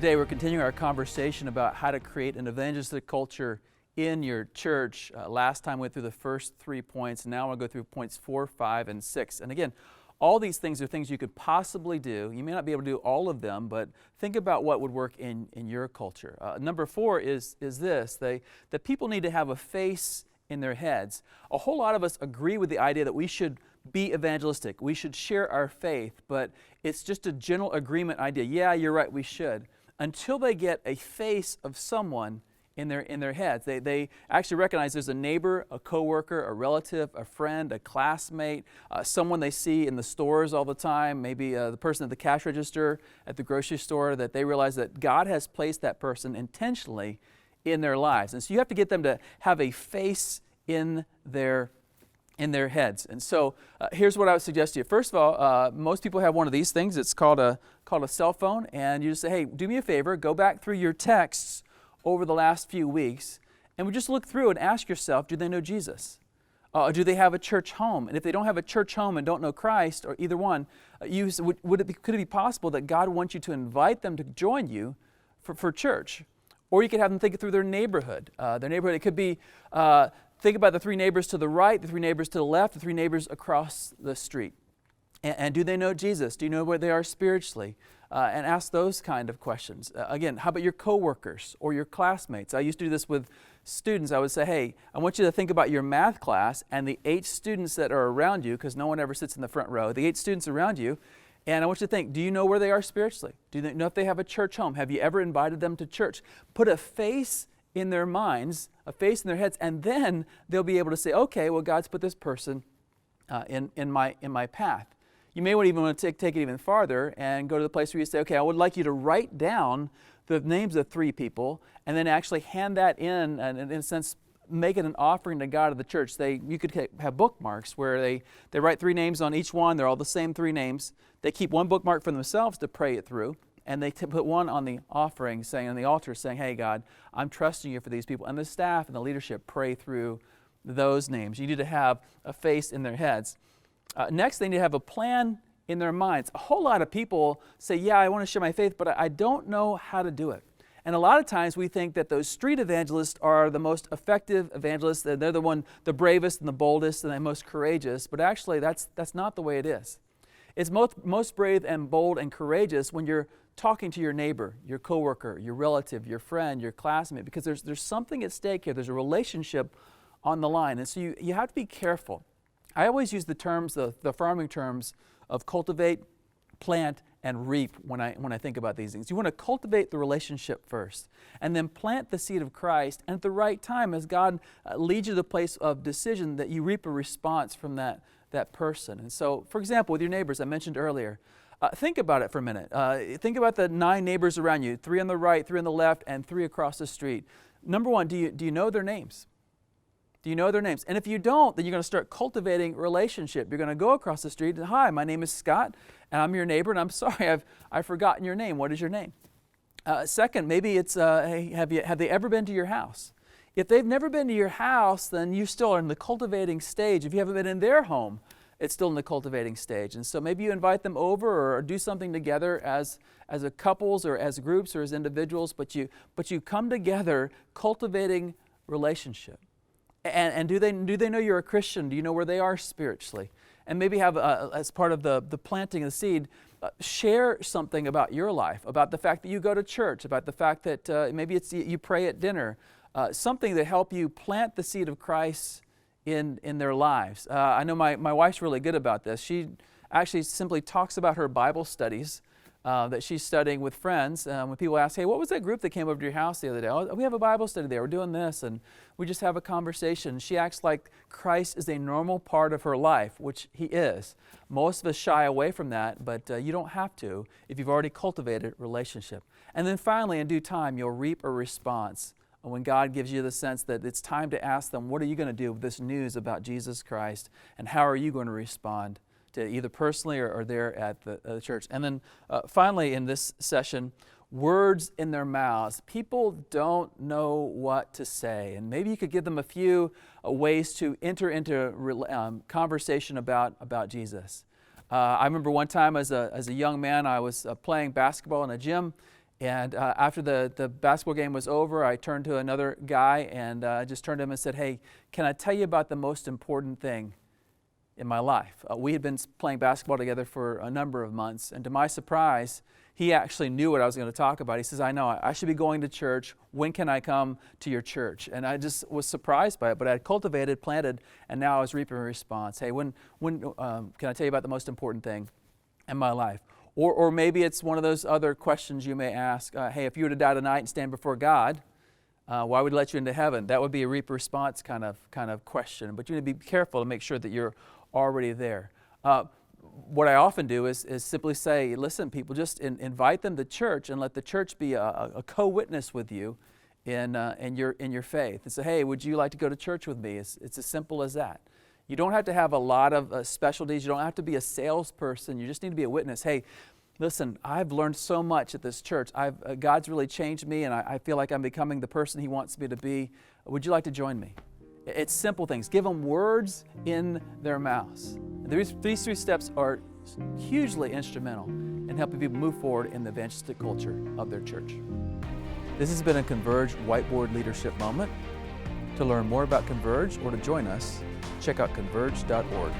Today we're continuing our conversation about how to create an evangelistic culture in your church. Last time we went through the first 3 points. Now we'll go through points 4, 5, and 6. And again, all these things are things you could possibly do. You may not be able to do all of them, but think about what would work in your culture. Number 4 is this, that people need to have a face in their heads. A whole lot of us agree with the idea that we should be evangelistic. We should share our faith, but it's just a general agreement idea. Yeah, you're right, we should. Until they get a face of someone in their heads. They actually recognize there's a neighbor, a coworker, a relative, a friend, a classmate, someone they see in the stores all the time, maybe the person at the cash register at the grocery store, that they realize that God has placed that person intentionally in their lives. And so you have to get them to have a face in their heads. And so here's what I would suggest to you. First of all, most people have one of these things. It's called a cell phone. And you just say, hey, do me a favor, go back through your texts over the last few weeks, and we just look through and ask yourself, do they know Jesus? Do they have a church home? And if they don't have a church home and don't know Christ, or either one, could it be possible that God wants you to invite them to join you for church? Or you could have them think through their neighborhood. It could be, think about the 3 neighbors to the right, the 3 neighbors to the left, the 3 neighbors across the street. And do they know Jesus? Do you know where they are spiritually? And ask those kind of questions. Again, how about your coworkers or your classmates? I used to do this with students. I would say, hey, I want you to think about your math class and the 8 students that are around you, because no one ever sits in the front row, the 8 students around you, and I want you to think, do you know where they are spiritually? Do you know if they have a church home? Have you ever invited them to church? Put a face in their minds, a face in their heads, and then they'll be able to say, okay, well, God's put this person in my path. You may even want to take it even farther and go to the place where you say, okay, I would like you to write down the names of 3 people and then actually hand that in, and in a sense, make it an offering to God of the church. You could have bookmarks where they write 3 names on each one. They're all the same 3 names. They keep one bookmark for themselves to pray it through, and they put one on the offering, on the altar, saying, hey, God, I'm trusting you for these people. And the staff and the leadership pray through those names. You need to have a face in their heads. Next, they need to have a plan in their minds. A whole lot of people say, yeah, I want to share my faith, but I don't know how to do it. And a lot of times we think that those street evangelists are the most effective evangelists, that they're the bravest and the boldest and the most courageous, but actually that's not the way it is. It's most brave and bold and courageous when you're talking to your neighbor, your coworker, your relative, your friend, your classmate, because there's something at stake here. There's a relationship on the line. And so you have to be careful. I always use the terms, the farming terms of cultivate, plant, and reap when I think about these things. You want to cultivate the relationship first, and then plant the seed of Christ, and at the right time, as God leads you to the place of decision, that you reap a response from that person. And so, for example, with your neighbors, I mentioned earlier, think about it for a minute. Think about the 9 neighbors around you, 3 on the right, 3 on the left, and 3 across the street. Number 1, do you know their names? Do you know their names? And if you don't, then you're going to start cultivating relationship. You're going to go across the street and, hi, my name is Scott, and I'm your neighbor, and I'm sorry, I've forgotten your name. What is your name? Second, maybe it's, hey, have they ever been to your house? If they've never been to your house, then you still are in the cultivating stage. If you haven't been in their home, it's still in the cultivating stage. And so maybe you invite them over or do something together as a couples or as groups or as individuals, but you come together cultivating relationship. And do they know you're a Christian? Do you know where they are spiritually? And maybe have, as part of the planting of the seed, share something about your life, about the fact that you go to church, about the fact that maybe it's you pray at dinner, something that help you plant the seed of Christ in their lives. I know my wife's really good about this. She actually simply talks about her Bible studies that she's studying with friends. When people ask, hey, what was that group that came over to your house the other day? Oh, we have a Bible study there. We're doing this. And we just have a conversation. She acts like Christ is a normal part of her life, which he is. Most of us shy away from that, but you don't have to if you've already cultivated relationship. And then finally, in due time, you'll reap a response when God gives you the sense that it's time to ask them, what are you going to do with this news about Jesus Christ, and how are you going to respond to either personally or there at the church. And then finally in this session, words in their mouths. People don't know what to say, and maybe you could give them a few ways to enter into conversation about Jesus. I remember one time as a young man, I was playing basketball in a gym, And after the basketball game was over, I turned to another guy and I just turned to him and said, hey, can I tell you about the most important thing in my life? We had been playing basketball together for a number of months, and to my surprise, he actually knew what I was going to talk about. He says, I know, I should be going to church. When can I come to your church? And I just was surprised by it, but I had cultivated, planted, and now I was reaping a response. Hey, when can I tell you about the most important thing in my life? Or maybe it's one of those other questions you may ask. Hey, if you were to die tonight and stand before God, why would He let you into heaven? That would be a reap response kind of question. But you need to be careful to make sure that you're already there. What I often do is simply say, listen, people, just invite them to church and let the church be a co-witness with you in your faith. And say, hey, would you like to go to church with me? It's as simple as that. You don't have to have a lot of specialties. You don't have to be a salesperson. You just need to be a witness. Hey, listen, I've learned so much at this church. God's really changed me, and I feel like I'm becoming the person He wants me to be. Would you like to join me? It's simple things. Give them words in their mouths. These 3 steps are hugely instrumental in helping people move forward in the evangelistic culture of their church. This has been a Converge Whiteboard Leadership Moment. To learn more about Converge or to join us, check out converge.org.